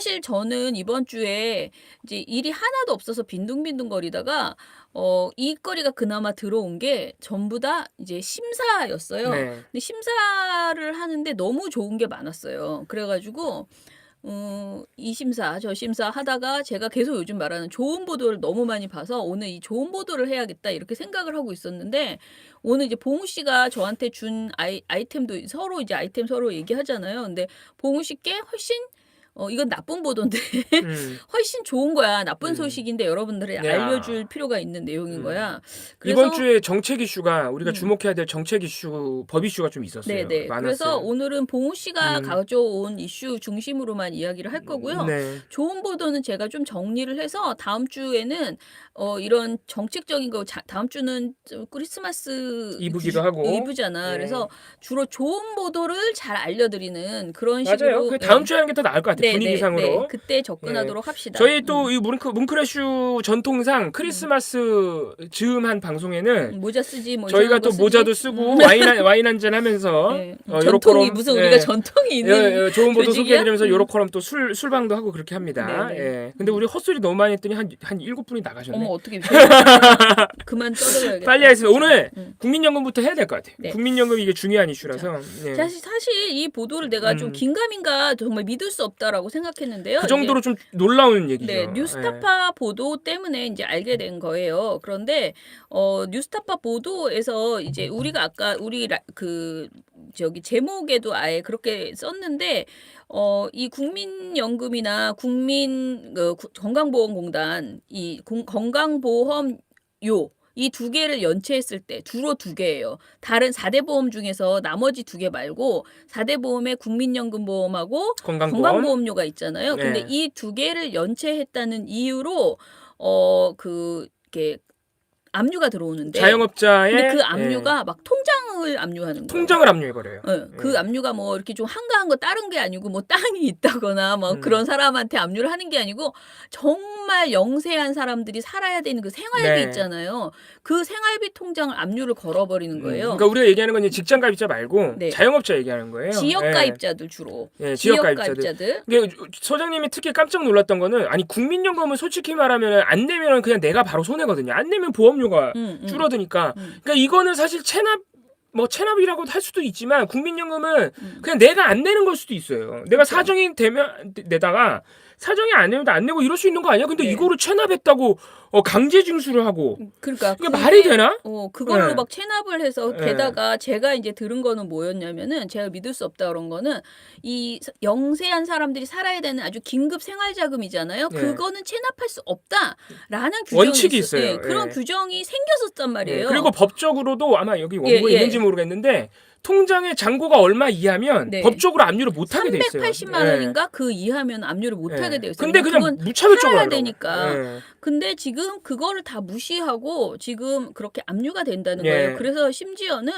사실 저는 이번 주에 이제 일이 하나도 없어서 빈둥빈둥거리다가 일거리가 그나마 들어온 게 전부 다 이제 심사였어요. 네. 근데 심사를 하는데 너무 좋은 게 많았어요. 그래 가지고 이 심사 저 심사 하다가 제가 계속 요즘 말하는 좋은 보도를 너무 많이 봐서 '오늘 이 좋은 보도를 해야겠다.' 이렇게 생각을 하고 있었는데 오늘 이제 봉우 씨가 저한테 준 아이템도 서로 이제 아이템 서로 얘기하잖아요. 근데 봉우 씨께 훨씬 이건 나쁜 보도인데 음. 훨씬 좋은 거야. 나쁜 음. 소식인데 여러분들에 알려줄 야. 필요가 있는 내용인 음. 거야. 이번 그래서 주에 정책 이슈가 우리가 음. 주목해야 될 정책 이슈, 법 이슈가 좀 있었어요. 네네. 그래서 많았어요. 오늘은 봉우 씨가 음. 가져온 이슈 중심으로만 이야기를 할 거고요. 네. 좋은 보도는 제가 좀 정리를 해서 다음 주에는 이런 정책적인 거 다음 주는 좀 크리스마스 이브기도 하고. 이브잖아. 네. 그래서 주로 좋은 보도를 잘 알려드리는 그런 맞아요. 식으로 그 다음 주에 하는 게 더 나을 것 같아요. 네. 분위기상으로. 그때 예. 접근하도록 합시다. 저희 또 이 뭉크레슈 전통상 음. 크리스마스 즈음한 방송에는 모자 쓰지 뭐 저희가 이상한 거 또 쓰지? 모자도 쓰고 와인 한잔 하면서 예. 요렇게 전통이 무슨 우리가 전통이 있는 좋은 보도 조직이야? 소개해드리면서 요렇게럼 또 술방도 하고 그렇게 합니다. 네네. 예. 근데 우리 헛소리 너무 많이 했더니 한 7분이 나가셨네. 어머 어떻게 그만 떠들어야겠다. 빨리 하겠습니다. 오늘 음. 국민연금부터 해야 될 것 같아요. 네. 국민연금 이게 중요한 이슈라서. 예. 사실 이 보도를 내가 좀 긴가민가 정말 믿을 수 없다라고 생각했는데요. 그 정도로 좀 놀라운 얘기죠. 네, 예. 뉴스타파 보도 때문에 이제 알게 된 거예요. 그런데 뉴스타파 보도에서 이제 우리가 아까 그 저기 제목에도 아예 그렇게 썼는데 이 국민연금이나 건강보험공단 건강보험료 이 두 개를 연체했을 때 주로 두 개예요. 다른 4대 보험 중에서 나머지 두 개 말고 4대 보험에 국민연금보험하고 건강보험. 건강보험료가 있잖아요. 근데 네. 이 두 개를 연체했다는 이유로 이렇게 압류가 들어오는데 자영업자의 근데 그 압류가 막 통장을 압류하는 거예요. 통장을 압류해버려요. 그 압류가 뭐 이렇게 좀 한가한 거 다른 게 아니고 뭐 땅이 있다거나 뭐 그런 사람한테 압류를 하는 게 아니고 정말 영세한 사람들이 살아야 되는 그 생활비 네. 있잖아요. 그 생활비 통장을 압류를 걸어버리는 거예요. 그러니까 우리가 얘기하는 건 이제 직장 가입자 말고 네. 자영업자 얘기하는 거예요. 지역 예. 가입자들 주로. 예, 지역 지역 가입자들. 근데 소장님이 특히 깜짝 놀랐던 거는 아니 국민연금은 솔직히 말하면 안 내면 그냥 내가 바로 손해거든요. 안 내면 보험료가 줄어드니까. 그러니까 이거는 사실 체납이라고 할 수도 있지만 국민연금은 그냥 내가 안 내는 걸 수도 있어요. 내가 그쵸. 사정이 되면 내다가 사정이 안 되면 안 내고 이럴 수 있는 거 아니야? 근데 네. 이거를 체납했다고 강제 징수를 하고 그러니까 이게 말이 되나? 그걸로 네. 막 체납을 해서 네. 게다가 제가 이제 들은 거는 뭐였냐면은 제가 믿을 수 없다 그런 거는 이 영세한 사람들이 살아야 되는 아주 긴급 생활자금이잖아요. 네. 그거는 체납할 수 없다라는 규정이 원칙이 있어요. 예, 그런 예. 규정이 생겼었단 예. 말이에요. 그리고 법적으로도 아마 여기 원고에 예. 있는지 모르겠는데 통장의 잔고가 얼마 이하면 네. 법적으로 압류를 못 하게 돼 있어요. 380만 원인가 그 이하면 압류를 못 하게 되어 있어요. 근데 그냥 그건 무차별적으로 살아야 한다고. 되니까. 예. 근데 지금 그거를 다 무시하고 지금 그렇게 압류가 된다는 예. 거예요. 그래서 심지어는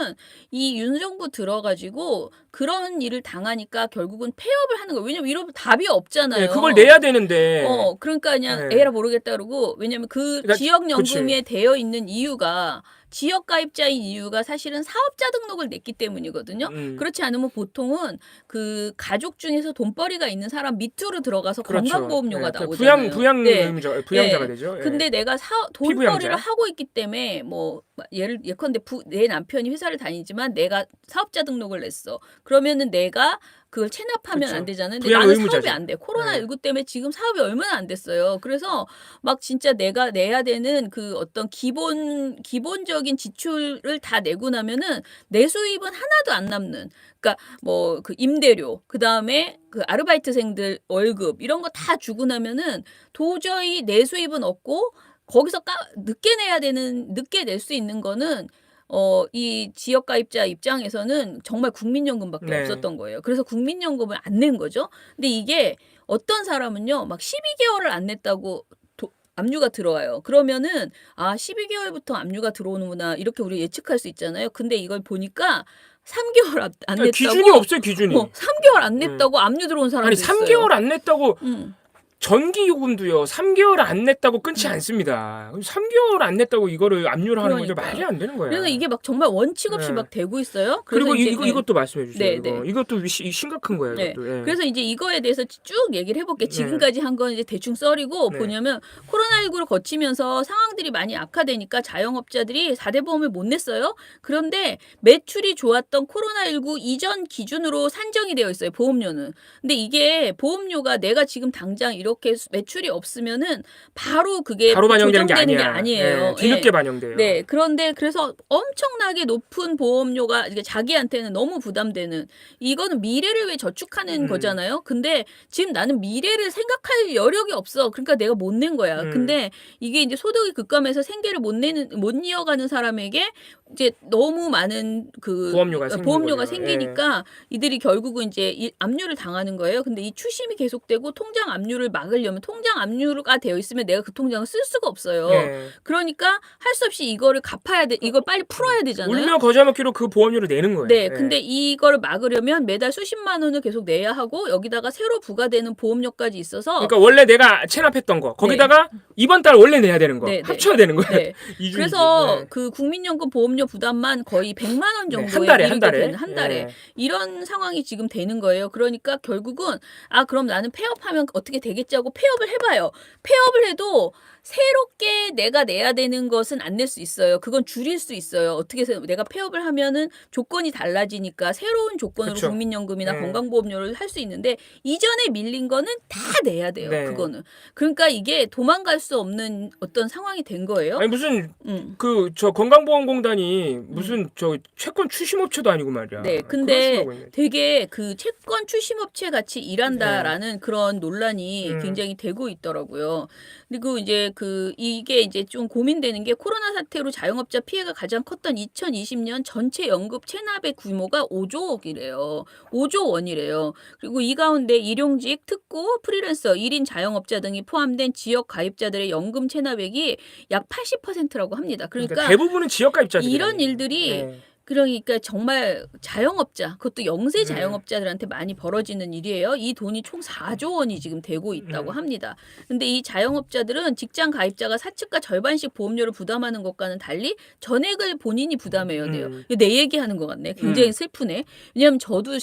이 윤정부 들어가지고 그런 일을 당하니까 결국은 폐업을 하는 거예요. 왜냐면 이러면 답이 없잖아요. 예, 그걸 내야 되는데. 그러니까 그냥 예. 에라 모르겠다 그러고 왜냐면 그러니까 지역연금에 되어 있는 이유가 지역 가입자인 이유가 사실은 사업자 등록을 냈기 때문이거든요. 그렇지 않으면 보통은 그 가족 중에서 돈벌이가 있는 사람 밑으로 들어가서 그렇죠. 건강보험료가 예, 나오잖아요. 부양자가 되죠. 예. 근데 내가 돈벌이를 하고 있기 때문에 뭐 예컨대 내 남편이 회사를 다니지만 내가 사업자 등록을 냈어. 그러면은 내가 그걸 체납하면 그렇죠. 안 되잖아요. 근데 부양 나는 의무자죠. 사업이 안 돼. 코로나19 때문에 지금 사업이 얼마나 안 됐어요. 그래서 막 진짜 내가 내야 되는 그 어떤 기본적인 지출을 다 내고 나면은 내 수입은 하나도 안 남는. 그러니까 뭐 그 임대료, 그다음에 그 아르바이트생들 월급 이런 거 다 주고 나면은 도저히 내 수입은 없고 거기서 늦게 낼 수 있는 거는 이 지역 가입자 입장에서는 정말 국민연금밖에 네. 없었던 거예요. 그래서 국민연금을 안 낸 거죠. 근데 이게 어떤 사람은요, 막 12개월을 안 냈다고 압류가 들어와요. 그러면은 12개월부터 압류가 들어오는구나 이렇게 우리 예측할 수 있잖아요. 근데 이걸 보니까 3개월 안 냈다고 기준이 없어요, 기준이. 3개월 안 냈다고 압류 들어온 사람도 아니 있어요. 3개월 안 냈다고 전기 요금도요 3개월 안 냈다고 끊지 않습니다. 3개월 안 냈다고 이거를 압류를 하는 건 좀 그러니까요. 말이 안 되는 거야. 그래서 이게 막 정말 원칙 없이 네. 막 되고 있어요. 그래서 그리고 이제 이것도 말씀해 주세요. 네, 이거. 네. 이것도 심각한 거예요. 네. 이것도. 예. 그래서 이제 이거에 대해서 쭉 얘기를 해볼게요. 네. 지금까지 한 건 이제 대충 썰이고 네. 뭐냐면 코로나19를 거치면서 상황들이 많이 악화되니까 자영업자들이 4대 보험을 못 냈어요. 그런데 매출이 좋았던 코로나19 이전 기준으로 산정이 되어 있어요. 보험료는. 근데 이게 보험료가 내가 지금 당장 이렇게 매출이 없으면은 바로 그게 바로 반영되는 게 조정되는 게 아니야. 아니에요. 예, 뒤늦게 예. 반영돼요. 네. 그런데 그래서 엄청나게 높은 보험료가 이게 자기한테는 너무 부담되는 이거는 미래를 위해 저축하는 거잖아요. 근데 지금 나는 미래를 생각할 여력이 없어. 그러니까 내가 못 낸 거야. 근데 이게 이제 소득이 급감해서 생계를 못 이어가는 사람에게 이제 너무 많은 그 보험료가 생기니까 이들이 결국은 이제 압류를 당하는 거예요. 근데 이 추심이 계속되고 통장 압류를 막으려면 통장 압류가 되어 있으면 내가 그 통장을 쓸 수가 없어요. 예. 그러니까 할 수 없이 이거를 갚아야 돼. 이걸 빨리 풀어야 되잖아요. 울며 거저 먹기로 그 보험료를 내는 거예요. 네, 예. 근데 이걸 막으려면 매달 수십만 원을 계속 내야 하고 여기다가 새로 부과되는 보험료까지 있어서 그러니까 원래 내가 체납했던 거 거기다가 이번 달 원래 내야 되는 거 네, 네. 합쳐야 되는 거야. 네. 이주인지. 그래서 네. 그 국민연금 보험료 부담만 거의 100만 원 네, 정도에 한 달에 이르게 되는 한 달에 예. 이런 상황이 지금 되는 거예요. 그러니까 결국은 그럼 나는 폐업하면 어떻게 되겠지 하고 폐업을 해봐요. 폐업을 해도 새롭게 내가 내야 되는 것은 안 낼 수 있어요. 그건 줄일 수 있어요. 어떻게 해서 내가 폐업을 하면은 조건이 달라지니까 새로운 조건으로 그쵸. 국민연금이나 네. 건강보험료를 할 수 있는데 이전에 밀린 거는 다 내야 돼요. 네. 그거는. 그러니까 이게 도망갈 수 없는 어떤 상황이 된 거예요. 아니 무슨 음. 저 건강보험공단이 무슨 저 채권 추심업체도 아니고 말이야. 네, 그런 근데 식으로 하고 있네. 되게 그 채권 출심업체 같이 일한다라는 그런 논란이 굉장히 되고 있더라고요. 그리고 이제 이게 이제 좀 고민되는 게 코로나 사태로 자영업자 피해가 가장 컸던 2020년 전체 연금 체납의 규모가 5조 원이래요. 5조 원이래요. 그리고 이 가운데 일용직, 특고, 프리랜서, 1인 자영업자 등이 포함된 지역 가입자들의 연금 체납액이 약 80%라고 합니다. 그러니까 대부분은 지역가입자들 이런 일들이 그러니까 정말 자영업자, 그것도 영세 자영업자들한테 많이 벌어지는 일이에요. 이 돈이 총 4조 원이 지금 되고 있다고 합니다. 근데 이 자영업자들은 직장 가입자가 사측과 절반씩 보험료를 부담하는 것과는 달리 전액을 본인이 부담해야 돼요. 내 얘기하는 것 같네. 굉장히 슬프네. 왜냐하면 저도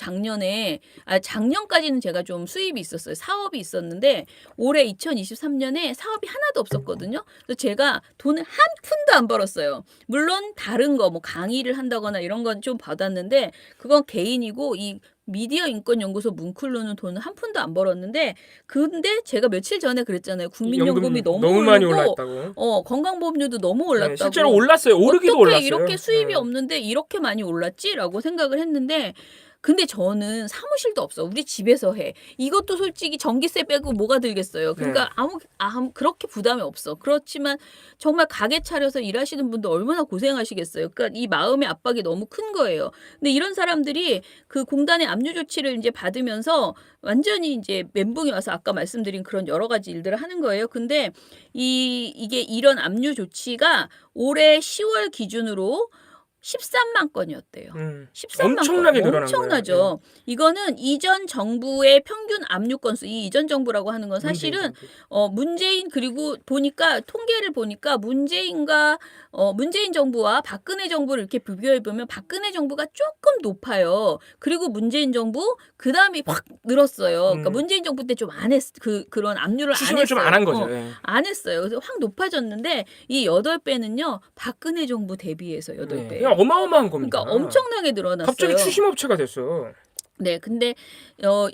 작년까지는 제가 좀 수입이 있었어요. 사업이 있었는데 올해 2023년에 사업이 하나도 없었거든요. 그래서 제가 돈을 한 푼도 안 벌었어요. 물론 다른 거 뭐 강의를 한다거나 이런 건 좀 받았는데 그건 개인이고 이 미디어 인권 연구소 문클로는 돈을 한 푼도 안 벌었는데 근데 제가 며칠 전에 그랬잖아요. 국민연금이 너무 많이 오르고 올랐다고. 건강보험료도 너무 올랐다고. 실제로 올랐어요. 오르기도 어떻게 올랐어요. 이렇게 수입이 없는데 이렇게 많이 올랐지라고 생각을 했는데 근데 저는 사무실도 없어. 우리 집에서 해. 이것도 솔직히 전기세 빼고 뭐가 들겠어요. 그러니까 그렇게 부담이 없어. 그렇지만 정말 가게 차려서 일하시는 분들 얼마나 고생하시겠어요. 그러니까 이 마음의 압박이 너무 큰 거예요. 근데 이런 사람들이 그 공단의 압류 조치를 이제 받으면서 완전히 이제 멘붕이 와서 아까 말씀드린 그런 여러 가지 일들을 하는 거예요. 근데 이게 이런 압류 조치가 올해 10월 기준으로 13만 건이었대요. 13만 엄청나게 건. 늘어난 엄청나죠. 거예요. 이거는 이전 정부의 평균 압류 건수, 이 이전 정부라고 하는 건 사실은 문재인 그리고 보니까 통계를 보니까 문재인 정부와 박근혜 정부를 이렇게 비교해 보면 박근혜 정부가 조금 높아요. 그리고 문재인 정부 그다음에 확 늘었어요. 그러니까 문재인 정부 때 좀 안 그런 압류를 안 추심을 했어요. 좀 안 한 거죠. 안 했어요. 그래서 확 높아졌는데 이 8배는요. 박근혜 정부 대비해서 8배. 그냥 어마어마한 겁니다. 그러니까 엄청나게 늘어났어요. 갑자기 추심업체가 됐어. 네, 근데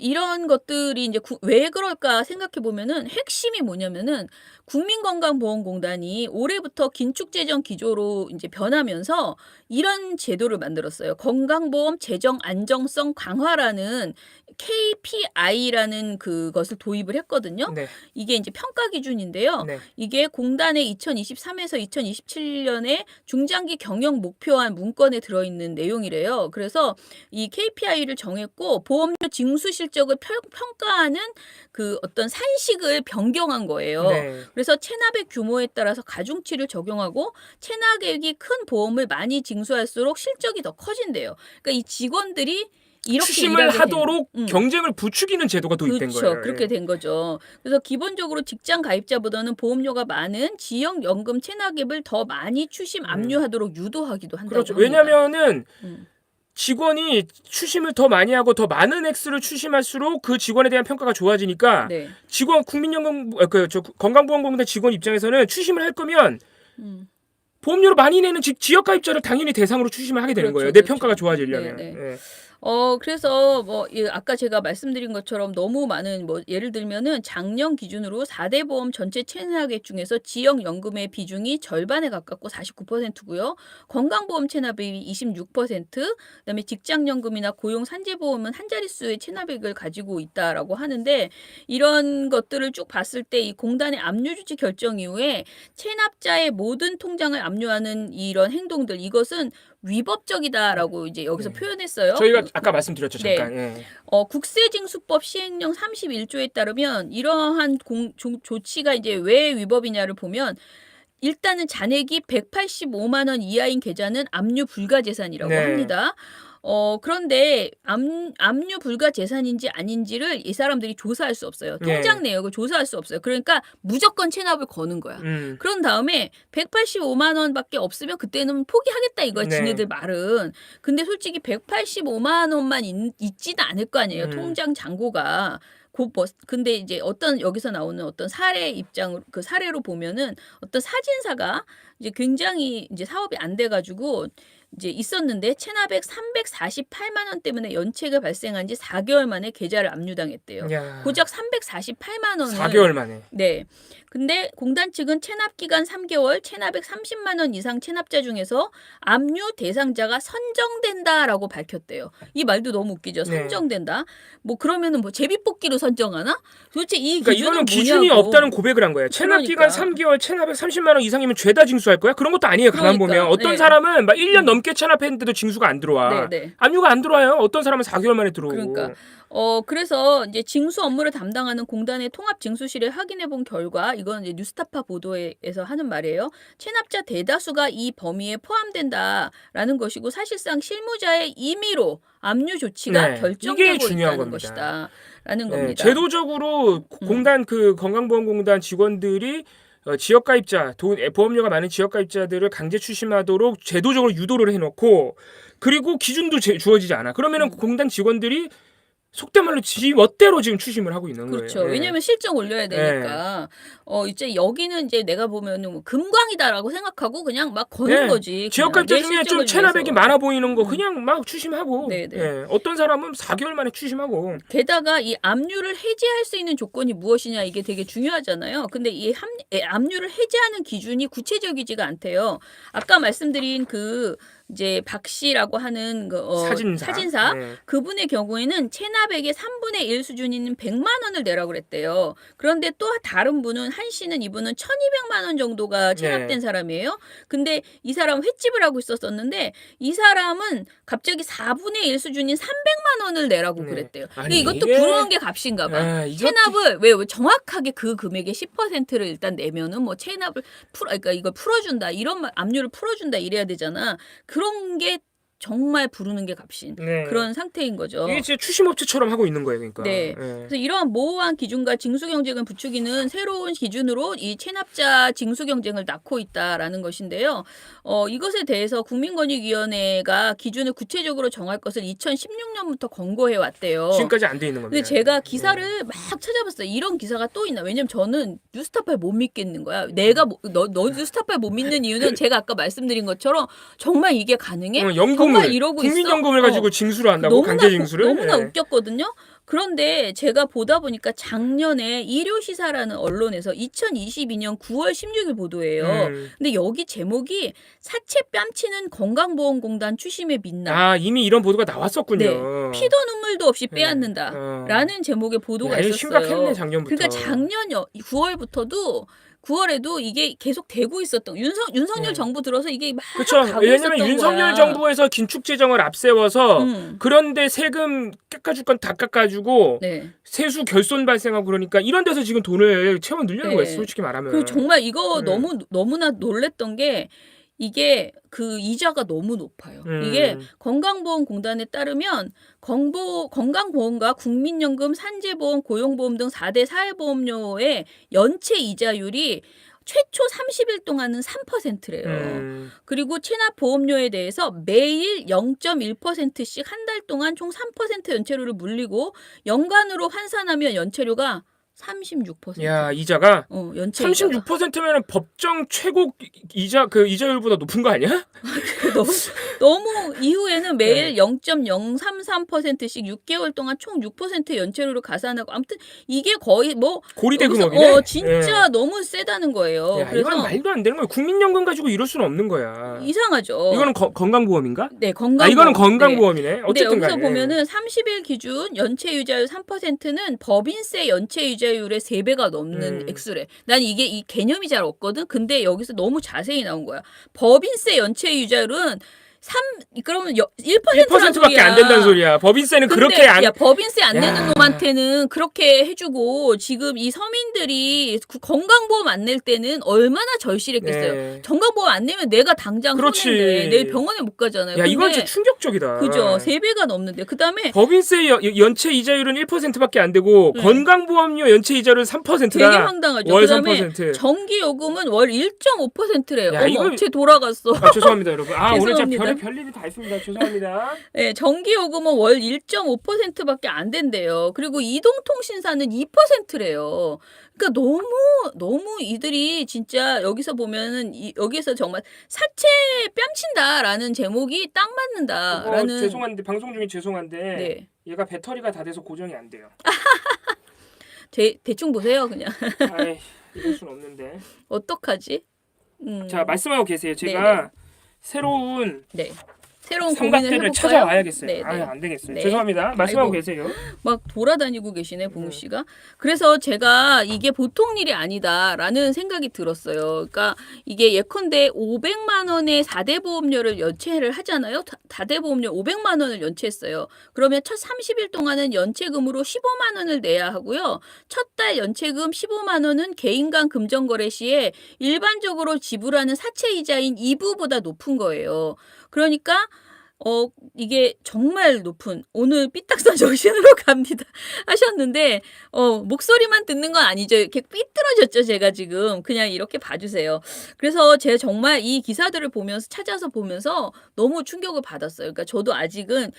이런 것들이 이제 왜 그럴까 생각해 보면은 핵심이 뭐냐면은 국민건강보험공단이 올해부터 긴축재정 기조로 이제 변하면서 이런 제도를 만들었어요. 건강보험 재정 안정성 강화라는 KPI라는 그것을 도입을 했거든요. 네. 이게 이제 평가 기준인데요. 네. 이게 공단의 2023에서 2027년에 중장기 경영 목표안 문건에 들어있는 내용이래요. 그래서 이 KPI를 정했고 보험료 징수 실적을 평가하는 그 어떤 산식을 변경한 거예요. 네. 그래서 체납액 규모에 따라서 가중치를 적용하고 체납액이 큰 보험을 많이 징수할수록 실적이 더 커진대요. 그러니까 이 직원들이 이렇게 추심을 일하게 하도록 되는, 경쟁을 부추기는 제도가 도입된 그렇죠. 거예요. 그렇게 예. 된 거죠. 그래서 기본적으로 직장 가입자보다는 보험료가 많은 지역연금 체납액을 더 많이 추심 압류하도록 유도하기도 한다고 그렇죠. 합니다. 왜냐면은 음. 직원이 추심을 더 많이 하고 더 많은 액수를 추심할수록 그 직원에 대한 평가가 좋아지니까 네. 직원 국민연금 건강보험공단 직원 입장에서는 추심을 할 거면 음. 보험료를 많이 내는 지역 가입자를 당연히 대상으로 추심을 하게 되는 그렇죠, 거예요. 내 그렇죠. 평가가 좋아지려면. 네, 네. 예. 그래서 뭐 아까 제가 말씀드린 것처럼 너무 많은 뭐 예를 들면은 작년 기준으로 4대 보험 전체 체납액 중에서 지역 연금의 비중이 절반에 가깝고 49%고요. 건강보험 체납액이 26%, 그다음에 직장연금이나 고용 산재보험은 한 자릿수의 체납액을 가지고 있다라고 하는데, 이런 것들을 쭉 봤을 때 이 공단의 압류 조치 결정 이후에 체납자의 모든 통장을 압류하는 이런 행동들, 이것은 위법적이다라고 이제 여기서 표현했어요. 저희가 아까 말씀드렸죠. 네. 잠깐. 예. 국세징수법 시행령 31조에 따르면 이러한 조치가 이제 왜 위법이냐를 보면, 일단은 잔액이 185만 원 이하인 계좌는 압류 불가 재산이라고 네. 합니다. 그런데 압류 불가 재산인지 아닌지를 이 사람들이 조사할 수 없어요. 통장 내역을 조사할 수 없어요. 그러니까 무조건 체납을 거는 거야. 그런 다음에 185만 원밖에 없으면 그때는 포기하겠다 이거야. 네. 지네들 말은. 근데 솔직히 185만 원만 있지는 않을 거 아니에요. 통장 잔고가. 근데 이제 여기서 나오는 어떤 사례 입장으로, 그 사례로 보면은 어떤 사진사가 이제 굉장히 이제 사업이 안 돼가지고 이제 있었는데 체납액 348만 원 때문에 연체가 발생한 지 4개월 만에 계좌를 압류당했대요. 야. 고작 348만 원을. 4개월 만에. 네. 근데 공단 측은 체납 기간 3개월, 체납액 30만 원 이상 체납자 중에서 압류 대상자가 선정된다라고 밝혔대요. 이 말도 너무 웃기죠. 네. 선정된다. 뭐 그러면은 뭐 제비뽑기로 선정하나? 도대체 이 그러니까 기준은 이거는 기준이 뭐냐고. 없다는 고백을 한 거예요. 체납 기간 그러니까. 3개월, 체납액 30만 원 이상이면 죄다 징수할 거야? 그런 것도 아니에요. 가만 그러니까, 보면 어떤 네. 사람은 막 1년 넘게 체납했는데도 징수가 안 들어와. 네, 네. 압류가 안 들어와요. 어떤 사람은 4개월 만에 들어오고. 그러니까 그래서 이제 징수 업무를 담당하는 공단의 통합 징수실에 확인해 본 결과, 이건 이제 뉴스타파 보도에서 하는 말이에요. 체납자 대다수가 이 범위에 포함된다라는 것이고, 사실상 실무자의 임의로 압류 조치가 네, 결정되고 이게 중요한 있다는 겁니다. 것이다라는 네, 겁니다. 제도적으로 공단 건강보험공단 직원들이 지역 가입자, 보험료가 많은 지역 가입자들을 강제 추심하도록 제도적으로 유도를 해놓고, 그리고 기준도 주어지지 않아. 그러면은 공단 직원들이 속된 말로 지 멋대로 지금 추심을 하고 있는 그렇죠. 거예요. 왜냐하면 실적 올려야 되니까. 이제 여기는 이제 내가 보면은 뭐 금광이다라고 생각하고 그냥 막 거는 거지. 지역 그냥 가입자 내 중에 실적을 좀 체납액이 위해서. 많아 보이는 거 그냥 막 추심하고. 네, 네. 예, 어떤 사람은 4개월 만에 추심하고. 게다가 이 압류를 해제할 수 있는 조건이 무엇이냐, 이게 되게 중요하잖아요. 근데 이 압류를 해제하는 기준이 구체적이지가 않대요. 아까 말씀드린 그 이제 박 씨라고 하는 사진사 네. 그분의 경우에는 체납액의 3분의 1 수준인 100만 원을 내라고 그랬대요. 그런데 또 다른 분은, 한 씨는, 이분은 1,200만 원 정도가 체납된 사람이에요. 근데 이 사람은 횟집을 하고 있었는데 이 사람은 갑자기 4분의 1 수준인 300만 원을 내라고 그랬대요. 근데 이것도 불우한 게 값인가 봐. 체납을 왜 정확하게 그 금액의 10%를 일단 내면은 뭐 체납을 그러니까 이걸 풀어준다, 이런 압류를 풀어준다 이래야 되잖아. 그런 게 정말 부르는 게 값인 그런 상태인 거죠. 이게 진짜 추심업체처럼 하고 있는 거예요, 그러니까. 네. 그래서 이러한 모호한 기준과 징수 경쟁을 부추기는 새로운 기준으로 이 체납자 징수 경쟁을 낳고 있다라는 것인데요. 이것에 대해서 국민권익위원회가 기준을 구체적으로 정할 것을 2016년부터 권고해 왔대요. 지금까지 안 돼 있는 겁니다. 근데 제가 기사를 막 찾아봤어요. 이런 기사가 또 있나? 왜냐면 저는 뉴스타파를 못 믿겠는 거야. 너 뉴스타파를 못 믿는 이유는 제가 아까 말씀드린 것처럼 정말 이게 가능해? 정말 이러고 있어? 국민연금을 가지고 징수를 한다고? 강제 징수를? 너무나 웃겼거든요. 그런데 제가 보다 보니까 작년에 일요시사라는 언론에서 2022년 9월 16일 보도예요. 근데 여기 제목이 사채 뺨치는 건강보험공단 추심에 민낯. 이미 이런 보도가 나왔었군요. 네. 피도 눈물도 없이 빼앗는다. 라는 제목의 보도가 있었어요. 심각했네, 작년부터. 그러니까 작년 9월부터도 9월에도 이게 계속 되고 있었던, 윤석열 정부 들어서 이게 막 가고 왜냐면 있었던 윤석열 거야. 정부에서 긴축 재정을 앞세워서 그런데 세금 깎아줄 건 다 깎아주고 세수 결손 발생하고, 그러니까 이런 데서 지금 돈을 채워 넣으려는 거예요, 솔직히 말하면. 정말 이거 너무나 놀랬던 게, 이게 그 이자가 너무 높아요. 이게 건강보험공단에 따르면 건강보험과 국민연금, 산재보험, 고용보험 등 4대 사회보험료의 연체 이자율이 최초 30일 동안은 3%래요. 그리고 체납보험료에 대해서 매일 0.1%씩 한 달 동안 총 3% 연체료를 물리고 연간으로 환산하면 연체료가 36%. 야, 이자가 연체 이자가. 36%면은 법정 최고 이자 그 이자율보다 높은 거 아니야? 너무 이후에는 매일 0.033%씩 6개월 동안 총 6% 연체료를 가산하고 아무튼 이게 거의 뭐 고리대금업이네. 진짜 너무 세다는 거예요. 야, 그래서 이건 말도 안 되는 거야. 국민연금 가지고 이럴 수는 없는 거야. 이상하죠. 이거는 건강보험인가? 네, 건강보험. 이거는 건강보험이네. 네. 어쨌든 근데 여기서 간에. 보면은 30일 기준 연체 유자율 3%는 법인세 연체 유자율의 3배가 넘는 액수래. 난 이게 이 개념이 잘 없거든. 근데 여기서 너무 자세히 나온 거야. 법인세 연체 유자율은 그러면 1%밖에 안 된다는 소리야. 법인세는 그렇게 안. 야, 법인세 안 내는 놈한테는 그렇게 해주고 지금 이 서민들이 건강보험 안 낼 때는 얼마나 절실했겠어요. 네. 건강보험 안 내면 내가 당장 그렇지. 손해인데 내일 병원에 못 가잖아요. 야, 근데 이건 진짜 충격적이다. 그죠. 3배가 넘는데. 그다음에 법인세 연체 이자율은 1%밖에 안 되고 건강보험료 연체 이자율은 3%다. 되게 황당하죠. 월 그다음에 3%. 전기요금은 월 1.5%래요. 야, 어머, 이건- 쟤 돌아갔어. 죄송합니다, 여러분. 오늘 진짜 죄송합니다. 별일이 다 있습니다. 죄송합니다. 네, 전기요금은 월 1.5%밖에 안 된대요. 그리고 이동통신사는 2%래요. 그러니까 너무 이들이 진짜 여기서 보면은 여기서 정말 사채 뺨친다라는 제목이 딱 맞는다라는. 죄송한데 방송 중에 죄송한데 네. 얘가 배터리가 다 돼서 고정이 안 돼요. 대충 보세요, 그냥. 아이, 이럴 순 없는데. 어떡하지? 자, 말씀하고 계세요. 제가 새로운 네. 새로운 고민을 삼각대를 해볼까요? 찾아와야겠어요. 네, 네. 안 되겠어요. 네. 죄송합니다. 말씀하고 아이고. 계세요. 막 돌아다니고 계시네, 봉우 씨가. 그래서 제가 이게 보통 일이 아니다라는 생각이 들었어요. 그러니까 이게 예컨대 500만 원의 4대 보험료를 연체를 하잖아요. 4대 보험료 500만 원을 연체했어요. 그러면 첫 30일 동안은 연체금으로 15만 원을 내야 하고요. 첫 달 연체금 15만 원은 개인 간 금전 거래 시에 일반적으로 지불하는 사채 이자인 2부보다 높은 거예요. 그러니까 이게 정말 높은 오늘 삐딱선 정신으로 갑니다 하셨는데 목소리만 듣는 건 아니죠. 이렇게 삐뚤어졌죠. 제가 지금 그냥 이렇게 봐주세요. 그래서 제가 정말 이 기사들을 보면서 찾아서 보면서 너무 충격을 받았어요. 그러니까 저도 아직은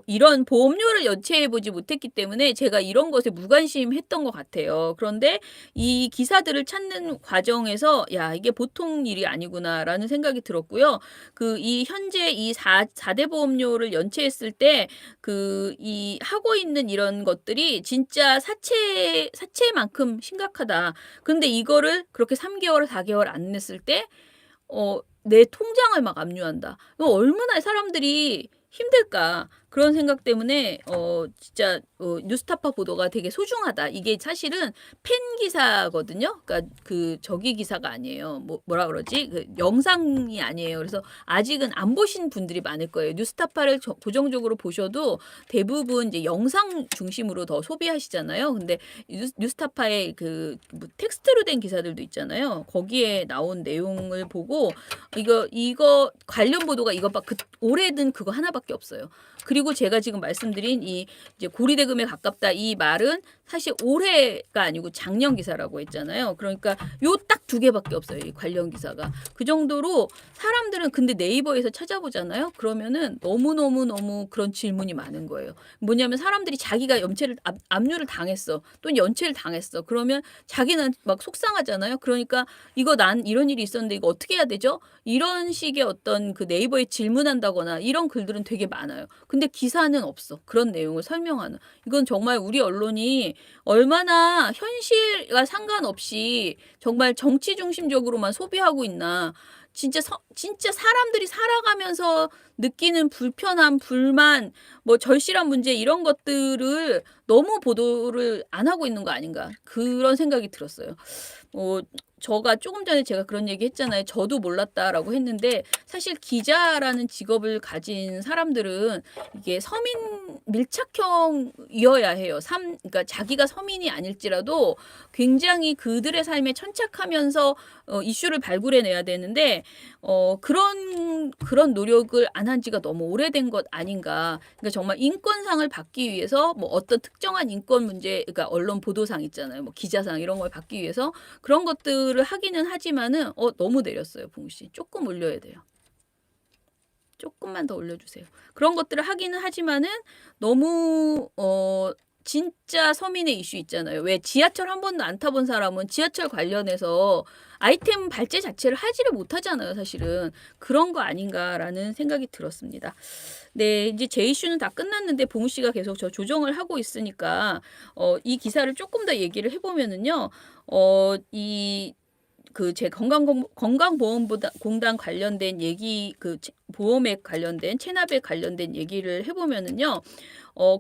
이런 보험료를 연체해 보지 못했기 때문에 제가 이런 것에 무관심했던 것 같아요. 그런데 이 기사들을 찾는 과정에서 야 이게 보통 일이 아니구나라는 생각이 들었고요. 이 현재 이 4대 보험료를 연체했을 때 이 하고 있는 이런 것들이 진짜 사채만큼 심각하다. 근데 이거를 그렇게 3개월, 4개월 안 냈을 때 내 통장을 막 압류한다. 얼마나 사람들이 힘들까. 그런 생각 때문에 진짜 뉴스타파 보도가 되게 소중하다. 이게 사실은 팬 기사거든요. 그러니까 저기 기사가 아니에요. 뭐라 그러지? 영상이 아니에요. 그래서 아직은 안 보신 분들이 많을 거예요. 뉴스타파를 고정적으로 보셔도 대부분 이제 영상 중심으로 더 소비하시잖아요. 근데 뉴스타파의 뭐 텍스트로 된 기사들도 있잖아요. 거기에 나온 내용을 보고 이거 관련 보도가 오래된 그거 하나밖에 없어요. 그리고 제가 지금 말씀드린 이제 고리대금에 가깝다 이 말은 사실 올해가 아니고 작년 기사라고 했잖아요. 그러니까 요 딱 2개밖에 없어요. 이 관련 기사가. 그 정도로 사람들은 근데 네이버에서 찾아보잖아요. 그러면은 너무 그런 질문이 많은 거예요. 뭐냐면 사람들이 자기가 압류를 당했어. 또는 연체를 당했어. 그러면 자기는 막 속상하잖아요. 그러니까 난 이런 일이 있었는데 이거 어떻게 해야 되죠? 이런 식의 어떤 네이버에 질문한다거나 이런 글들은 되게 많아요. 근데 기사는 없어. 그런 내용을 설명하는. 이건 정말 우리 언론이 얼마나 현실과 상관없이 정말 정치 중심적으로만 소비하고 있나. 진짜 사람들이 살아가면서 느끼는 불편함, 불만, 뭐 절실한 문제 이런 것들을 너무 보도를 안 하고 있는 거 아닌가. 그런 생각이 들었어요. 저가 조금 전에 제가 그런 얘기 했잖아요. 저도 몰랐다라고 했는데 사실 기자라는 직업을 가진 사람들은 이게 서민 밀착형이어야 해요. 그러니까 자기가 서민이 아닐지라도 굉장히 그들의 삶에 천착하면서 이슈를 발굴해내야 되는데 그런 노력을 안 한 지가 너무 오래된 것 아닌가. 그러니까 정말 인권상을 받기 위해서 뭐 어떤 특정한 인권 문제, 그러니까 언론 보도상 있잖아요. 뭐 기자상 이런 걸 받기 위해서 그런 것들을 하기는 하지만은 너무 내렸어요, 봉우 씨. 조금 올려야 돼요. 조금만 더 올려주세요. 그런 것들을 하기는 하지만은 너무 진짜 서민의 이슈 있잖아요. 왜 지하철 한 번도 안 타본 사람은 지하철 관련해서 아이템 발제 자체를 하지를 못하잖아요. 사실은 그런 거 아닌가라는 생각이 들었습니다. 네, 이제 제 이슈는 다 끝났는데 봉우 씨가 계속 저 조정을 하고 있으니까 이 기사를 조금 더 얘기를 해보면은요. 제 건강보험공단 관련된 얘기, 보험액 관련된 체납액 관련된 얘기를 해보면은요.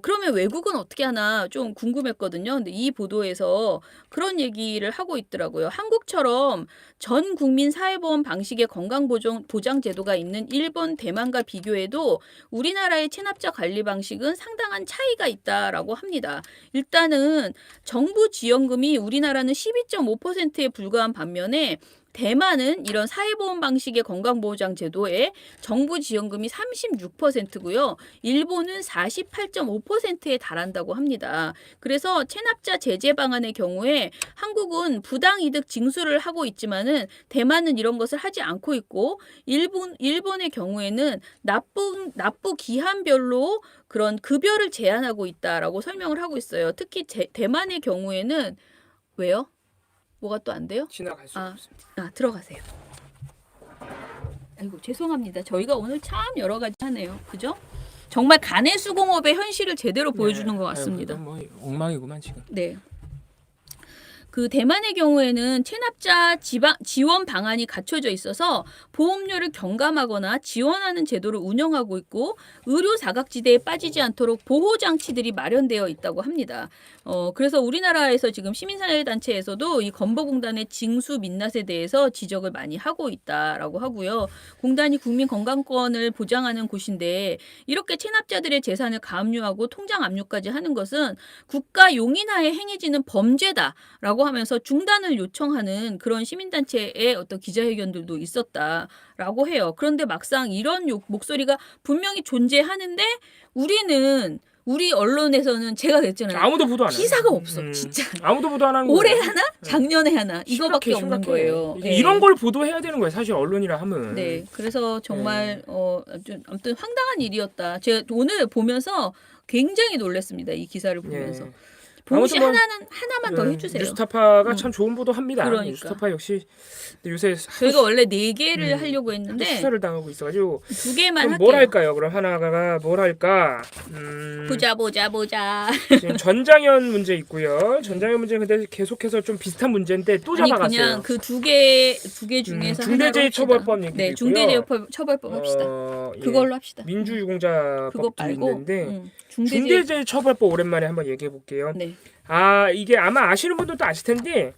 그러면 외국은 어떻게 하나 좀 궁금했거든요. 근데 이 보도에서 그런 얘기를 하고 있더라고요. 한국처럼 전 국민 사회보험 방식의 건강보장 제도가 있는 일본, 대만과 비교해도 우리나라의 체납자 관리 방식은 상당한 차이가 있다라고 합니다. 일단은 정부 지원금이 우리나라는 12.5%에 불과한 반면에 대만은 이런 사회보험 방식의 건강보장 제도에 정부 지원금이 36%고요. 일본은 48.5%에 달한다고 합니다. 그래서 체납자 제재 방안의 경우에 한국은 부당이득 징수를 하고 있지만은 대만은 이런 것을 하지 않고 있고 일본의 경우에는 납부 기한별로 그런 급여를 제한하고 있다라고 설명을 하고 있어요. 특히 대만의 경우에는 왜요? 뭐가 또 안 돼요? 지나갈 수 없습니다. 들어가세요. 아이고 죄송합니다. 저희가 오늘 참 여러 가지 하네요. 그죠? 정말 간해수공업의 현실을 제대로 보여주는 것 같습니다. 아유, 뭐 엉망이구만 지금. 네. 대만의 경우에는 체납자 지원 방안이 갖춰져 있어서 보험료를 경감하거나 지원하는 제도를 운영하고 있고 의료 사각지대에 빠지지 않도록 보호 장치들이 마련되어 있다고 합니다. 그래서 우리나라에서 지금 시민사회단체에서도 이 건보공단의 징수 민낯에 대해서 지적을 많이 하고 있다라고 하고요. 공단이 국민 건강권을 보장하는 곳인데 이렇게 체납자들의 재산을 가압류하고 통장 압류까지 하는 것은 국가 용인하에 행해지는 범죄다라고 하면서 중단을 요청하는 그런 시민단체의 어떤 기자회견들도 있었다라고 해요. 그런데 막상 이런 목소리가 분명히 존재하는데 우리 언론에서는 제가 그랬잖아요. 아무도 보도 안 해요. 기사가 없어. 진짜. 아무도 보도 안 하는 올해 거예요. 하나? 작년에 하나? 이거밖에 없는 거예요. 이런 걸 보도해야 되는 거예요. 사실 언론이라 하면. 네. 그래서 정말 아무튼 황당한 일이었다. 제가 오늘 보면서 굉장히 놀랐습니다. 이 기사를 보면서. 봉우 씨 하나만 더 해주세요. 뉴스타파가 참 좋은 보도합니다. 그러니까. 뉴스타파 역시 요새 저희가 원래 4개를 하려고 했는데 수사를 당하고 있어가지고 2개만 그럼 할게요. 뭘 할까요? 그럼 하나가 뭘 할까? 보자. 지금 전장현 문제 있고요. 전장현 문제는 근데 계속해서 좀 비슷한 문제인데 또 잡아갔어요. 그냥 그 두 개 중에서 중대재해처벌법 얘기도 네, 있고요. 중대재해처벌법 합시다. 그걸로 합시다. 민주유공자법도 말고, 있는데 중대재해처벌법 오랜만에 한번 얘기해 볼게요. 네. 이게 아마 아시는 분들도 아실 텐데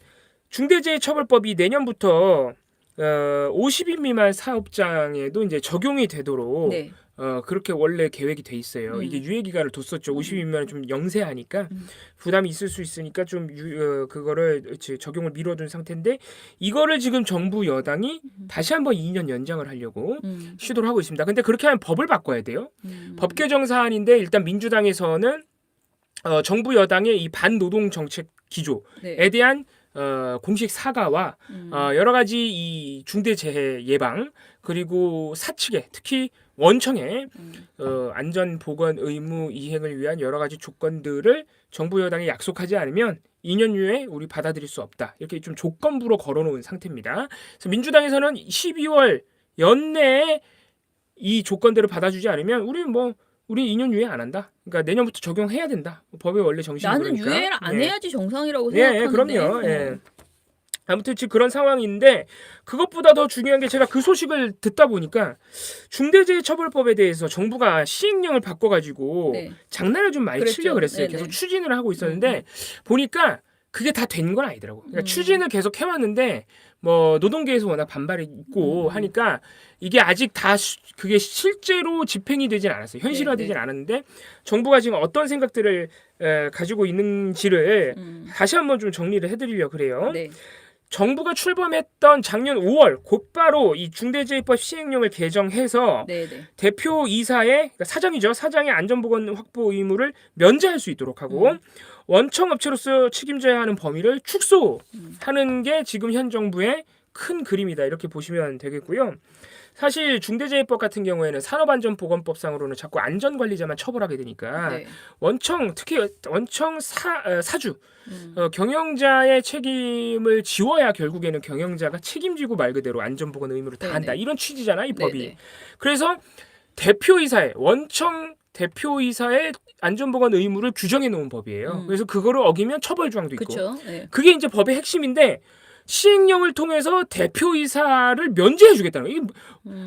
중대재해처벌법이 내년부터 50인 미만 사업장에도 이제 적용이 되도록 네. 그렇게 원래 계획이 돼 있어요. 이게 유예 기간을 뒀었죠. 50인 미만은 좀 영세하니까 부담이 있을 수 있으니까 좀 그거를 적용을 미뤄둔 상태인데 이거를 지금 정부 여당이 다시 한번 2년 연장을 하려고 시도를 하고 있습니다. 근데 그렇게 하면 법을 바꿔야 돼요. 법 개정 사안인데 일단 민주당에서는 정부 여당의 이 반노동 정책 기조에 대한 공식 사과와 여러 가지 이 중대재해 예방 그리고 사측에 특히 원청의 안전 보건 의무 이행을 위한 여러 가지 조건들을 정부 여당이 약속하지 않으면 2년 후에 우리 받아들일 수 없다. 이렇게 좀 조건부로 걸어놓은 상태입니다. 그래서 민주당에서는 12월 연내에 이 조건들을 받아주지 않으면 우리 2년 유예 안 한다. 그러니까 내년부터 적용해야 된다. 법의 원래 정신이 나는 그러니까. 유예를 안 해야지 정상이라고 생각하는데. 그럼요. 아무튼 지금 그런 상황인데 그것보다 더 중요한 게 제가 그 소식을 듣다 보니까 중대재해처벌법에 대해서 정부가 시행령을 바꿔가지고 장난을 좀 많이 치려고 그랬어요. 계속 추진을 하고 있었는데 보니까 그게 다 된 건 아니더라고. 그러니까 음. 추진을 계속 해왔는데 뭐 노동계에서 워낙 반발이 있고 하니까 이게 아직 다 그게 실제로 집행이 되진 않았어요. 현실화되진 않았는데 정부가 지금 어떤 생각들을 가지고 있는지를 다시 한번 좀 정리를 해드리려고 그래요. 네. 정부가 출범했던 작년 5월 곧바로 이 중대재해법 시행령을 개정해서 네네. 대표이사의 그러니까 사장이죠. 사장의 안전보건 확보 의무를 면제할 수 있도록 하고 원청 업체로서 책임져야 하는 범위를 축소하는 게 지금 현 정부의 큰 그림이다. 이렇게 보시면 되겠고요. 사실 중대재해법 같은 경우에는 산업안전보건법상으로는 자꾸 안전관리자만 처벌하게 되니까 네. 원청 특히 원청 사주 경영자의 책임을 지워야 결국에는 경영자가 책임지고 말 그대로 안전보건 의무를 다한다. 네네. 이런 취지잖아 이 법이. 네네. 그래서 대표이사의 원청 대표이사의 안전보건 의무를 규정해 놓은 법이에요. 그래서 그거를 어기면 처벌 조항도 있고. 그렇죠. 네. 그게 이제 법의 핵심인데 시행령을 통해서 대표이사를 면제해 주겠다는 거예요.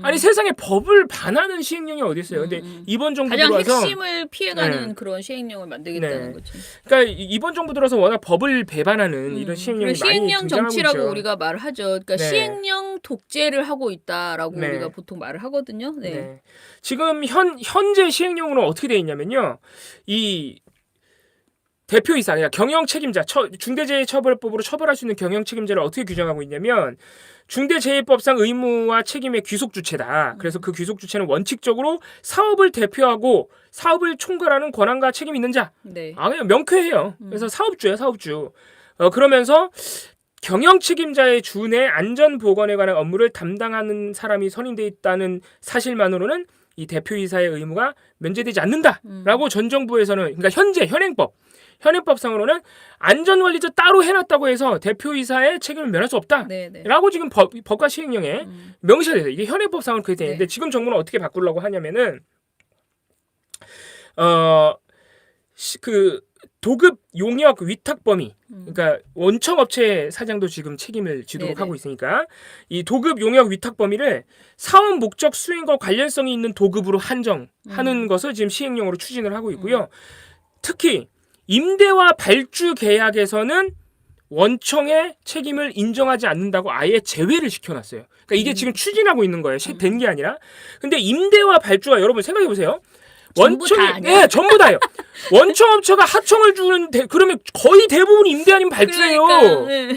아니 세상에 법을 반하는 시행령이 어디 있어요. 근데 이번 정부 가장 들어와서 핵심을 피해가는 그런 시행령을 만들겠다는 거지. 그러니까 이번 정부 들어서 워낙 법을 배반하는 이런 시행령이 많이 시행령 등장하고 정치라고 있죠. 우리가 말을 하죠. 그러니까 네. 시행령 독재를 하고 있다라고 네. 우리가 보통 말을 하거든요. 네. 네. 지금 현재 시행령으로 어떻게 돼 있냐면요. 이 대표이사, 그러니까 경영 책임자, 중대재해처벌법으로 처벌할 수 있는 경영 책임자를 어떻게 규정하고 있냐면 중대재해법상 의무와 책임의 귀속 주체다. 그래서 그 귀속 주체는 원칙적으로 사업을 대표하고 사업을 총괄하는 권한과 책임이 있는 자. 네. 그냥 명쾌해요. 그래서 사업주야, 사업주. 그러면서 경영 책임자의 주내 안전 보건에 관한 업무를 담당하는 사람이 선임돼 있다는 사실만으로는 이 대표이사의 의무가 면제되지 않는다라고 전 정부에서는 그러니까 현재 현행법상으로는 안전관리자 따로 해놨다고 해서 대표이사의 책임을 면할 수 없다라고 네네. 지금 법과 시행령에 명시가 돼요. 이게 현행법상으로 그렇게 되는데 네. 지금 정부는 어떻게 바꾸려고 하냐면은 그 도급 용역 위탁 범위, 그러니까 원청 업체 사장도 지금 책임을 지도록 네네. 하고 있으니까 이 도급 용역 위탁 범위를 사업 목적 수행과 관련성이 있는 도급으로 한정하는 것을 지금 시행령으로 추진을 하고 있고요. 특히 임대와 발주 계약에서는 원청의 책임을 인정하지 않는다고 아예 제외를 시켜놨어요. 그러니까 이게 지금 추진하고 있는 거예요. 된 게 아니라. 근데 임대와 발주가 여러분 생각해 보세요. 전부 다 원청이 아니야? 네, 전부 다요. 원청 업체가 하청을 주는데 그러면 거의 대부분 임대 아니면 발주예요. 그러니까, 네.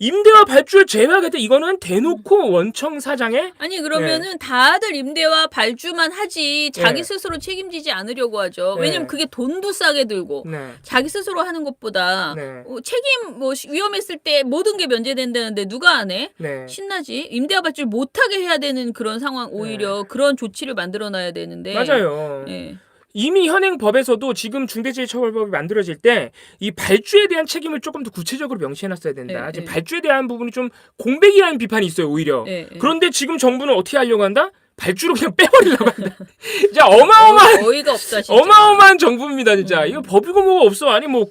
임대와 발주를 제외하겠다. 이거는 대놓고 원청 사장의 아니 그러면은 다들 임대와 발주만 하지 자기 네. 스스로 책임지지 않으려고 하죠. 네. 왜냐면 그게 돈도 싸게 들고 네. 자기 스스로 하는 것보다 네. 책임 위험했을 때 모든 게 면제된다는데 누가 안 해? 네. 신나지? 임대와 발주를 못하게 해야 되는 그런 상황 오히려 그런 조치를 만들어놔야 되는데. 맞아요. 예. 이미 현행 법에서도 지금 중대재해처벌법이 만들어질 때 이 발주에 대한 책임을 조금 더 구체적으로 명시해놨어야 된다. 네, 지금 네. 발주에 대한 부분이 좀 공백이라는 비판이 있어요. 오히려. 네, 네. 그런데 지금 정부는 어떻게 하려고 한다? 발주로 그냥 빼버리려고 한다. 진짜 어마어마한 어이가 없다 진짜. 어마어마한 정부입니다. 진짜 이거 법이고 뭐가 없어. 아니 뭐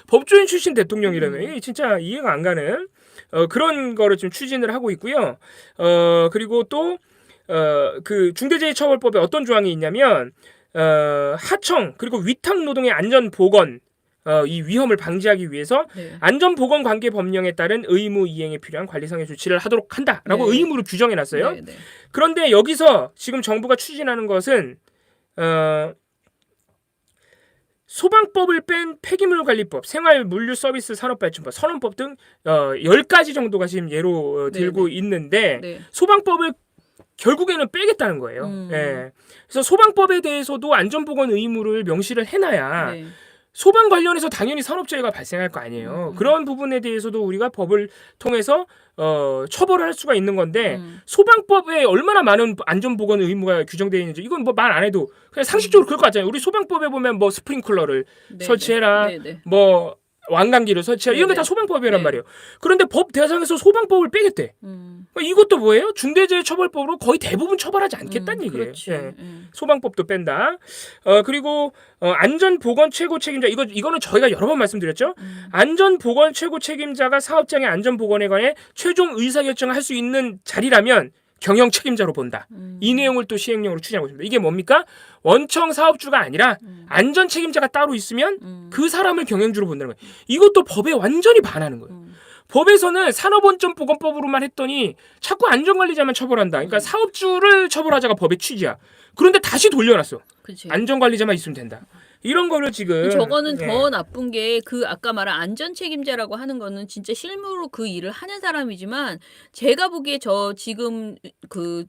법조인 출신 대통령이라면 이게 진짜 이해가 안 가는 그런 거를 좀 추진을 하고 있고요. 그리고 또 그 중대재해처벌법에 어떤 조항이 있냐면 하청 그리고 위탁 노동의 안전 보건 이 위험을 방지하기 위해서 네. 안전 보건 관계 법령에 따른 의무 이행에 필요한 관리상의 조치를 하도록 한다라고 네. 의무를 규정해 놨어요. 네, 네. 그런데 여기서 지금 정부가 추진하는 것은 소방법을 뺀 폐기물관리법, 생활물류서비스 산업발전법, 선원법 등 10가지 정도가 지금 예로 들고 네, 네. 있는데 네. 소방법을 결국에는 빼겠다는 거예요. 예. 그래서 소방법에 대해서도 안전보건 의무를 명시를 해놔야 네. 소방 관련해서 당연히 산업재해가 발생할 거 아니에요. 그런 부분에 대해서도 우리가 법을 통해서 처벌을 할 수가 있는 건데 소방법에 얼마나 많은 안전보건 의무가 규정되어 있는지 이건 뭐 말 안 해도 그냥 상식적으로 그럴 것 같잖아요. 우리 소방법에 보면 뭐 스프링클러를 네, 설치해라, 네, 네. 뭐 왕강기를 설치해라 이런 게 네, 다 네. 소방법이란 네. 말이에요. 그런데 법 대상에서 소방법을 빼겠대. 그러니까 이것도 뭐예요? 중대재해처벌법으로 거의 대부분 처벌하지 않겠다는 얘기예요. 그렇지. 예. 소방법도 뺀다. 그리고 안전보건 최고 책임자 이거는 저희가 여러 번 말씀드렸죠. 안전보건 최고 책임자가 사업장의 안전보건에 관해 최종 의사결정을 할 수 있는 자리라면 경영 책임자로 본다. 이 내용을 또 시행령으로 추진하고 있습니다. 이게 뭡니까? 원청 사업주가 아니라 안전 책임자가 따로 있으면 그 사람을 경영주로 본다는 거예요. 이것도 법에 완전히 반하는 거예요. 법에서는 산업안전보건법으로만 했더니 자꾸 안전관리자만 처벌한다. 그러니까 사업주를 처벌하자가 법의 취지야. 그런데 다시 돌려놨어. 그치. 안전관리자만 있으면 된다. 이런 거를 지금 저거는 더 나쁜 게 그 아까 말한 안전 책임자라고 하는 거는 진짜 실무로 그 일을 하는 사람이지만 제가 보기에 저 지금 그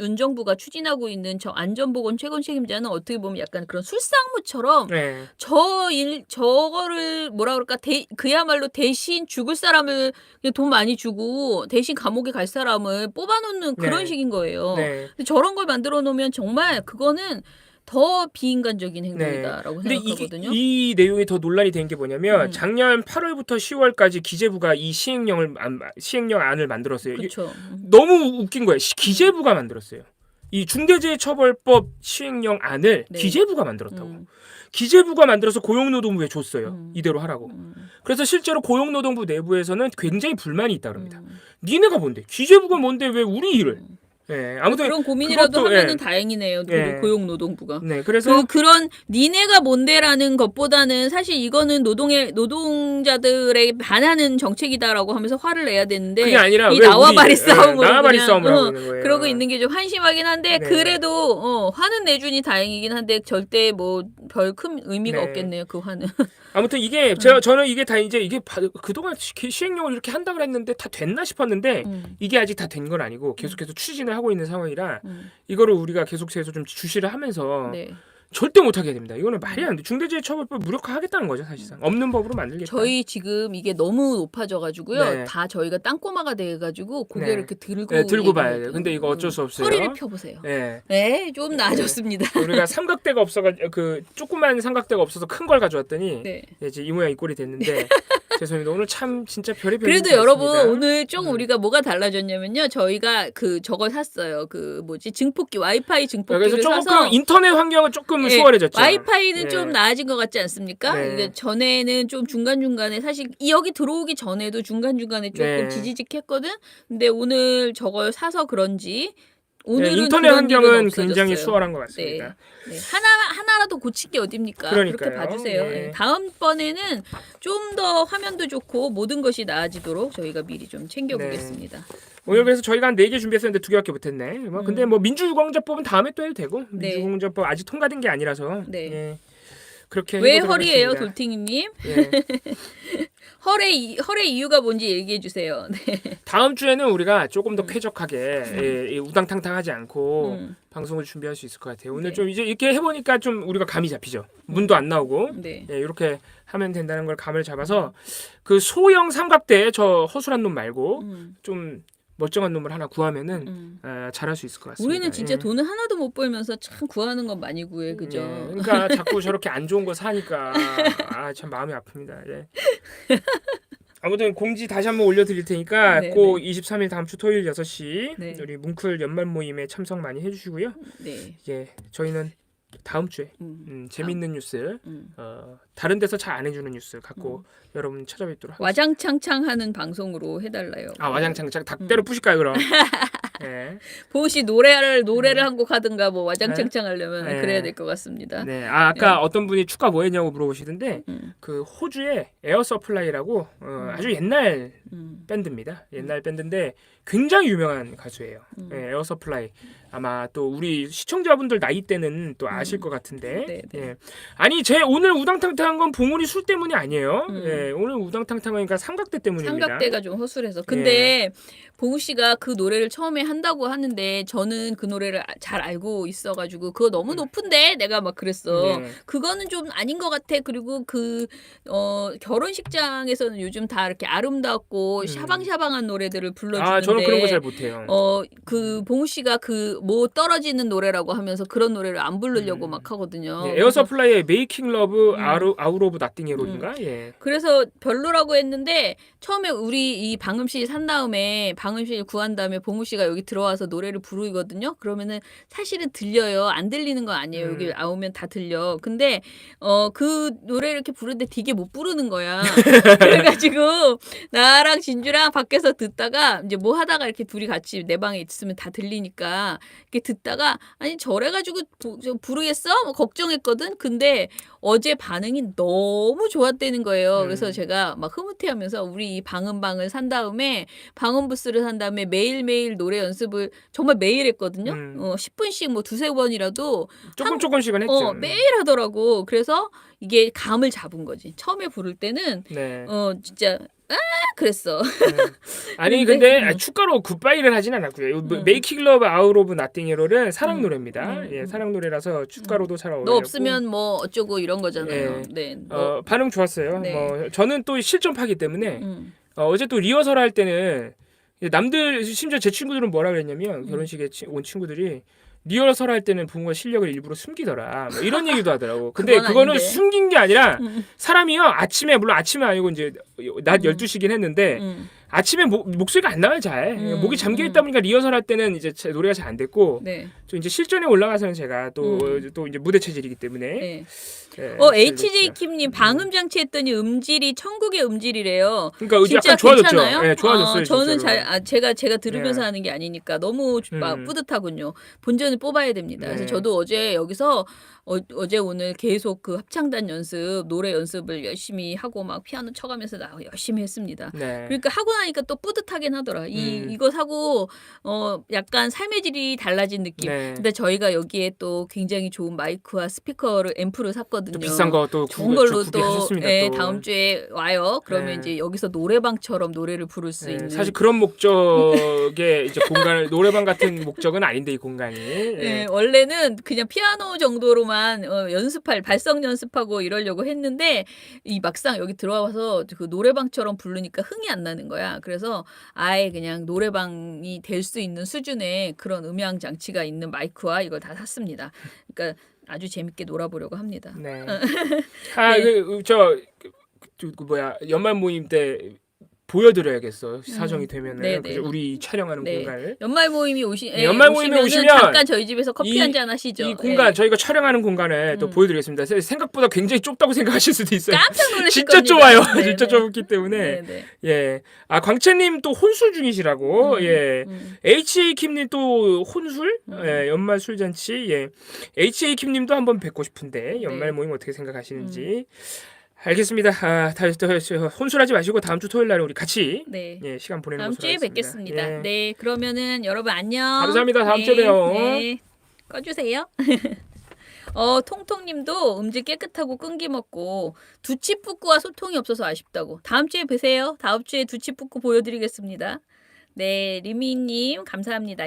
윤정부가 추진하고 있는 저 안전보건 최고 책임자는 어떻게 보면 약간 그런 술상무처럼 저거를 뭐라 그럴까 그야말로 대신 죽을 사람을 그냥 돈 많이 주고 대신 감옥에 갈 사람을 뽑아놓는 그런 식인 거예요. 근데 저런 걸 만들어 놓으면 정말 그거는 더 비인간적인 행동이다라고 생각하거든요. 이 내용이 더 논란이 된 게 뭐냐면 작년 8월부터 10월까지 기재부가 이 시행령 안을 만들었어요. 그렇죠. 너무 웃긴 거예요. 기재부가 만들었어요. 이 중대재해처벌법 시행령 안을 기재부가 만들었다고. 기재부가 만들어서 고용노동부에 줬어요. 이대로 하라고. 그래서 실제로 고용노동부 내부에서는 굉장히 불만이 있다 그럽니다. 니네가 뭔데? 기재부가 뭔데 왜 우리 일을? 아무튼 그런 고민이라도 그것도, 하면은 다행이네요. 고용노동부가. 그래서 그런 니네가 뭔데라는 것보다는 사실 이거는 노동자들에 반하는 정책이다라고 하면서 화를 내야 되는데 그게 아니라 이 나와바리 싸움으로 나와바리 싸움을 하고 있는 거예요. 그러고 있는 게 좀 한심하긴 한데 그래도 화는 내주니 다행이긴 한데 절대 뭐 별 큰 의미가 없겠네요. 그 화는. 아무튼 이게 저는 이게 다 이제 이게 그동안 시행령을 이렇게 한다 그랬는데 다 됐나 싶었는데 이게 아직 다 된 건 아니고 계속해서 추진을 하고 있는 상황이라 이거를 우리가 계속해서 좀 주시를 하면서 절대 못하게 됩니다. 이거는 말이 안 돼. 중대재해처벌법 무력화하겠다는 거죠, 사실상. 없는 법으로 만들겠다. 저희 지금 이게 너무 높아져가지고요. 다 저희가 땅꼬마가 돼가지고 고개를 이렇게 들고 봐야 돼요. 근데 이거 어쩔 수 없어요. 허리를 펴보세요. 좀 나아졌습니다. 우리가 삼각대가 없어가지고 그 조그만 삼각대가 없어서 큰 걸 가져왔더니 이제 이 모양 이 꼴이 됐는데 죄송합니다. 오늘 참 진짜 별의별. 그래도 여러분 오늘 좀 우리가 뭐가 달라졌냐면요. 저희가 저걸 샀어요. 그 뭐지 증폭기 와이파이 증폭기를 그래서 조금 사서 인터넷 환경은 조금 수월해졌죠. 와이파이는 좀 나아진 것 같지 않습니까? 그러니까 전에는 좀 중간중간에 사실 여기 들어오기 전에도 중간중간에 조금 지지직했거든. 근데 오늘 저걸 사서 그런지 오늘은 인터넷 환경은 굉장히 수월한 것 같습니다. 하나라도 고친 게 어딥니까? 그러니까요. 그렇게 봐주세요. 다음번에는 좀 더 화면도 좋고 모든 것이 나아지도록 저희가 미리 좀 챙겨보겠습니다. 오늘 그래서 저희가 한 4개 준비했었는데 2개밖에 못했네. 근데 뭐 민주유공자법은 다음에 또 해도 되고 민주유공자법 아직 통과된 게 아니라서 그렇게 왜 허리예요, 돌팅이님? 허리 이유가 뭔지 얘기해 주세요. 다음 주에는 우리가 조금 더 쾌적하게 우당탕탕하지 않고 방송을 준비할 수 있을 것 같아요. 오늘 좀 이제 이렇게 해보니까 좀 우리가 감이 잡히죠. 문도 안 나오고 이렇게 하면 된다는 걸 감을 잡아서 그 소형 삼각대 저 허술한 놈 말고 좀 멀쩡한 놈을 하나 구하면은 잘할 수 있을 것 같습니다. 우리는 진짜 돈을 하나도 못 벌면서 참 구하는 건 많이 구해, 그죠? 그러니까 자꾸 저렇게 안 좋은 거 사니까 참 마음이 아픕니다. 아무튼 공지 다시 한번 올려드릴 테니까 꼭 23일 다음 주 토요일 6시 우리 뭉클 연말 모임에 참석 많이 해주시고요. 이제 저희는 다음 주에 재미있는 뉴스 다른 데서 잘 안 해주는 뉴스 갖고 여러분 찾아뵙도록 하겠습니다. 와장창창하는 방송으로 해달라요. 와장창창 닭대로 푸실까요 그럼? 보우 씨 노래를 한 곡 하든가 뭐 와장창창 하려면 그래야 될 것 같습니다. 아까 어떤 분이 축가 뭐 했냐고 물어보시던데 그 호주의 에어 서플라이라고 아주 옛날 밴드입니다. 옛날 밴드인데 굉장히 유명한 가수예요. 에어 서플라이. 아마 또 우리 시청자분들 나이 때는 또 아실 것 같은데. 아니 제 오늘 우당탕탕한 건 봉우리 술 때문이 아니에요. 오늘 우당탕탕하니까 삼각대 때문입니다. 삼각대가 좀 허술해서. 근데 봉우 씨가 그 노래를 처음에 한다고 하는데 저는 그 노래를 잘 알고 있어가지고 그거 너무 높은데 내가 막 그랬어. 그거는 좀 아닌 것 같아. 그리고 결혼식장에서는 요즘 다 이렇게 아름답고 샤방샤방한 노래들을 불러주는데. 저는 그런 거 잘 못해요. 그 봉우 씨가 그 뭐 떨어지는 노래라고 하면서 그런 노래를 안 부르려고 막 하거든요. 네, 에어 서플라이의 메이킹 러브 음. 아웃 오브 나띵 에롤인가? 예. 그래서 별로라고 했는데 처음에 우리 이 방음 씨 산 다음에 방음 씨 구한 다음에 봉우 씨가 여기 들어와서 노래를 부르거든요. 그러면은 사실은 들려요. 안 들리는 거 아니에요. 여기 나오면 다 들려. 근데 그 노래 이렇게 부르는데 되게 못 부르는 거야. 그래가지고 나랑 진주랑 밖에서 듣다가 이제 뭐 하다가 이렇게 둘이 같이 내 방에 있으면 다 들리니까 이렇게 듣다가 아니 저래가지고 부르겠어? 뭐 걱정했거든. 근데 어제 반응이 너무 좋았다는 거예요. 그래서 제가 막 흐뭇해하면서 우리 이 방음방을 산 다음에 방음 부스를 산 다음에 매일매일 노래 연습을 정말 매일 했거든요. 10분씩 뭐 두세 번이라도 조금씩은 했죠. 매일 하더라고. 그래서 이게 감을 잡은 거지. 처음에 부를 때는 네. 진짜 그랬어. 아니 근데 축가로 굿바이를 하진 않았고요. 메이킹 러브 아웃 오브 나띵 에롤은 사랑 노래입니다. 예, 사랑 노래라서 축가로도 잘 어울려요. 너 없으면 뭐 어쩌고 이런 거잖아요. 예. 네. 반응 좋았어요. 네. 뭐 저는 또 실전파기 때문에 어제 또 리허설 할 때는 남들 심지어 제 친구들은 뭐라 그랬냐면 결혼식에 온 친구들이 리허설 할 때는 부모가 실력을 일부러 숨기더라. 뭐 이런 얘기도 하더라고. 근데 그거는 아닌데. 숨긴 게 아니라 사람이요. 아침에 물론 아침은 아니고 이제 낮 12시긴 했는데 아침에 목소리가 안 나와요, 잘. 목이 잠겨 있다 보니까 리허설 할 때는 이제 노래가 잘 안 됐고 네. 또 이제 실전에 올라가서는 제가 또 이제 무대 체질이기 때문에 네. 예, HJ 킴님 방음 장치 했더니 음질이 천국의 음질이래요. 그러니까 진짜 약간 좋아졌죠. 괜찮아요? 예, 좋아졌어요. 저는 진짜로. 제가 들으면서 예. 하는 게 아니니까 너무 뿌듯하군요. 본전을 뽑아야 됩니다. 네. 그래서 저도 어제 여기서 어제 오늘 계속 그 합창단 연습, 노래 연습을 열심히 하고 막 피아노 쳐가면서 열심히 했습니다. 네. 그러니까 하고 나니까 또 뿌듯하긴 하더라. 이거 사고 약간 삶의 질이 달라진 느낌. 네. 근데 저희가 여기에 또 굉장히 좋은 마이크와 스피커를 앰프를 샀거든요. 또 비싼 거 또 좋은 걸로 또 하셨습니다. 예, 또. 다음 주에 와요. 그러면 네. 이제 여기서 노래방처럼 노래를 부를 수 있는. 사실 그런 목적의 이제 공간을 노래방 같은 목적은 아닌데 이 공간이. 예, 원래는 그냥 피아노 정도로만 발성 연습하고 이러려고 했는데 이 막상 여기 들어와서 그 노래방처럼 부르니까 흥이 안 나는 거야. 그래서 아예 그냥 노래방이 될 수 있는 수준의 그런 음향 장치가 있는 마이크와 이걸 다 샀습니다. 그러니까 아주 재밌게 놀아보려고 합니다. 네. 네. 연말 모임 때 보여드려야겠어. 사정이 되면은 네네. 그죠? 우리 촬영하는 네. 공간을. 연말 모임이 연말 모임에 오시면 잠깐 저희 집에서 커피 한잔 하시죠. 이 공간 예. 저희가 촬영하는 공간을 또 보여드리겠습니다. 생각보다 굉장히 좁다고 생각하실 수도 있어요. 깜짝 놀라실 진짜 겁니다. 좁아요. 네, 진짜 네. 좁기 때문에. 네. 예. 광채님 또 혼술 중이시라고. 예. HA 킴님 또 혼술? 예. 연말 술잔치. 예. HA 킴님도 한번 뵙고 싶은데 연말 모임 어떻게 생각하시는지. 알겠습니다. 혼술하지 마시고 다음 주 토요일 날에 우리 같이 예, 시간 보내는 다음 것으로 주에 하겠습니다. 뵙겠습니다. 예. 네, 그러면은 여러분 안녕. 감사합니다. 다음 주에 봬요. 네, 꺼주세요. 통통님도 음질 깨끗하고 끊김없고 두치뿌꾸와 소통이 없어서 아쉽다고. 다음 주에 뵈세요. 다음 주에 두치뿌꾸 보여드리겠습니다. 네, 리미님 감사합니다.